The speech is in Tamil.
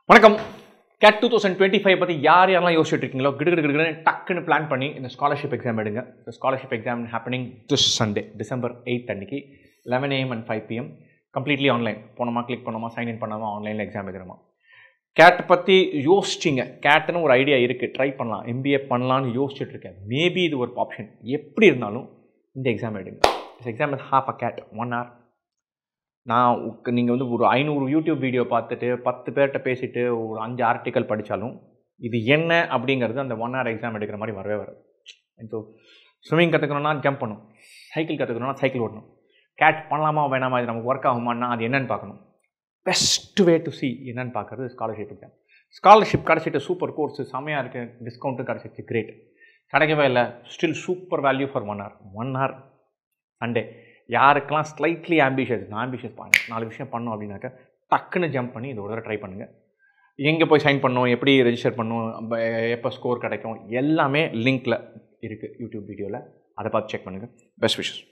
வணக்கம். கேட் 2025 பற்றி யாரெல்லாம் யோசிச்சுட்டு இருக்கீங்களோ கிடுகிடுன்னு டக்குன்னு பிளான் பண்ணி இந்த ஸ்காலர்ஷிப் எக்ஸாம் எடுங்க. இந்த scholarship exam happening this Sunday December 8 அன்னைக்கு 11 AM and 5 PM completely online. போனோமா கிளிக் பண்ணோமா சைன்இன் பண்ணாமல் ஆன்லைனில் எக்ஸாம் எழுதுறோமா. கேட் பற்றி யோசிச்சிங்க, கேட்டுன்னு ஒரு ஐடியா இருக்குது, ட்ரை பண்ணலாம், MBA பண்ணலான்னு யோசிச்சுட்டு இருக்கேன். மேபி இது ஒரு ஆப்ஷன். எப்படி இருந்தாலும் இந்த எக்ஸாம் எடுங்க. This exam is half a cat 1 hour. நீங்கள் வந்து ஒரு 500 யூடியூப் வீடியோ பார்த்துட்டு 10 பேர்கிட்ட பேசிட்டு ஒரு 5 ஆர்டிக்கல் படித்தாலும் இது என்ன அப்படிங்கிறது அந்த 1 hour எக்ஸாம் எடுக்கிற மாதிரி வரவே வராது. ஸோ ஸ்விம்மிங் கற்றுக்கணுன்னா ஜம்ப் பண்ணணும், சைக்கிள் கற்றுக்கணுன்னா சைக்கிள் ஓடணும், கேட் பண்ணலாமா வேணாமா, இது நமக்கு ஒர்க் ஆகுமான்னா அது என்னென்னு பார்க்கணும். பெஸ்ட் வே டு சி என்னென்னு பார்க்குறது ஸ்காலர்ஷிப் எக்ஸாம். ஸ்காலர்ஷிப் கிடச்சிட்டு சூப்பர் கோர்ஸு செம்மையாக இருக்குது, டிஸ்கவுண்ட்டும் கிடச்சிச்சு, கிரேட். கிடைக்கவே இல்லை, still super value for 1 hour. 1 hour Sunday. யாருக்கெல்லாம் ஸ்லைட்லி ஆம்பிஷியஸ் 4 விஷயம் பண்ணோம் அப்படின்னாக்கா டக்குன்னு ஜம்ப் பண்ணி இதோட ட்ரை பண்ணுங்கள். எங்கே போய் சைன் பண்ணணும், எப்படி ரெஜிஸ்டர் பண்ணணும், எப்போ ஸ்கோர் கிடைக்கும், எல்லாமே லிங்க்கில் இருக்குது யூடியூப் வீடியோவில். அதை பார்த்து செக் பண்ணுங்கள். Best wishes.